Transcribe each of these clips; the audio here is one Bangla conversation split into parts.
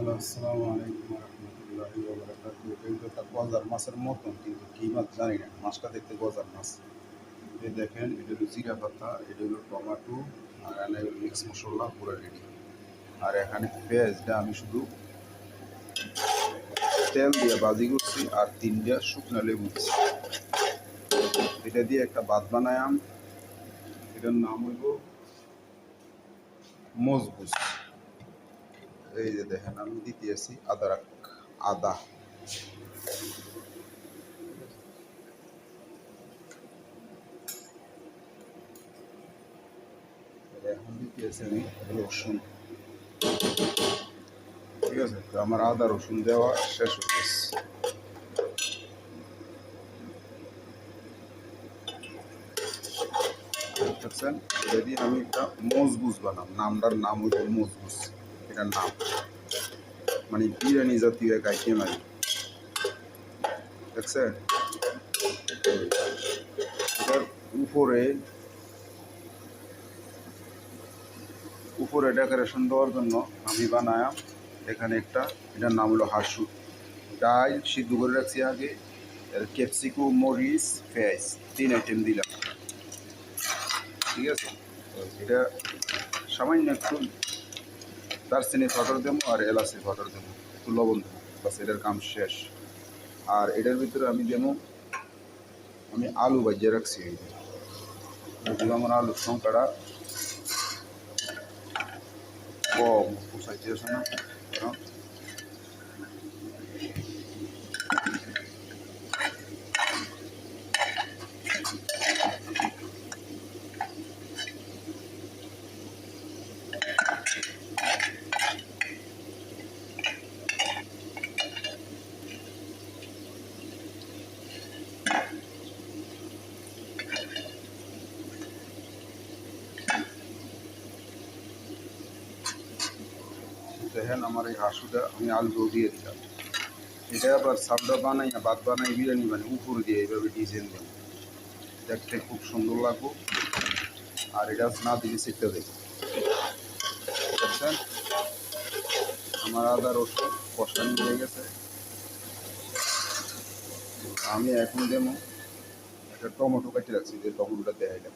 হ্যালো, আসসালামু আলাইকুম রহমতুল্লাহি ওয়া বারাকাতুহু। এটা কিন্তু একটা গজার মাছের মতন, কিন্তু কী মাছ জানি না। মাছটা দেখতে গজার মাছ। এই দেখেন, এটা হলো জিরা পাতা, এটা হলো টমেটো, আর এখানে মিক্স মশলা পুরো রেডি। আর এখানে পেঁয়াজটা আমি শুধু তেল দিয়ে ভাজি করছি, আর 3টা শুকনো লেবু দিচ্ছি। এটা দিয়ে একটা ভাত বানায়াম। এটার নাম হইল মজবুজ। এই যে দেখেন, আমি দিতে আছি আদা। এখন দিতে আছি আমি রসুন। ঠিক আছে, তো আমার আদা রসুন দেওয়া শেষ হয়ে গেছে। দেখছেন, এটা দিয়ে আমি একটা মজবুজ বানাম। নামটার নাম হইল মজবুজ। এটার নাম মানে বিরিয়ানি জাতীয় এক আইটেম আর কি। দেখছেন, এটার উপরে উপরে ডেকোরেশন দেওয়ার জন্য আমি বানায়াম এখানে একটা, এটার নাম হলো হাসু। ডাল সিদ্ধ করে রাখছি আগে, ক্যাপসিকাম, মরিচ, পেঁয়াজ, 3 আইটেম দিলাম। ঠিক আছে, এটা সামান্য একটু দারচিনি পাউডার দেবো, আর এলাচি পাউডার দেবো, একটু লবণ দেবো, বাস এটার কাম শেষ। আর এটার ভিতরে আমি দেবো, আমি আলু ভাজিয়ে রাখছি। এই আমার আলুর সংখ্যাটা কম, পোষাইতে আসে না। দেখেন, আমার এই হাঁসুটা আমি আলু দিয়ে দিলাম। এটা আবার সাবডা বানাই না, ভাত বানাই বিরিয়ানি মানে উপর দিয়ে এইভাবে ডিজাইন দেব, দেখতে খুব সুন্দর লাগবে। আর এটা না দিলে সেটা দেব। বুঝছেন, আমার আদা রসুন কষানি হয়ে গেছে। আমি এখন দেবো একটা টমেটো কেটে রাখছি, যে টমেটোটা দেখাইলাম।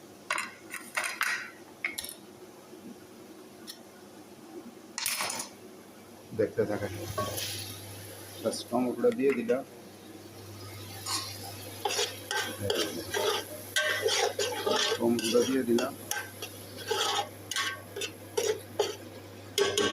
দেখতে থাকেন, বাস টমেটোটা দিয়ে দিলাম। টমেটোটা দিয়ে দিলাম,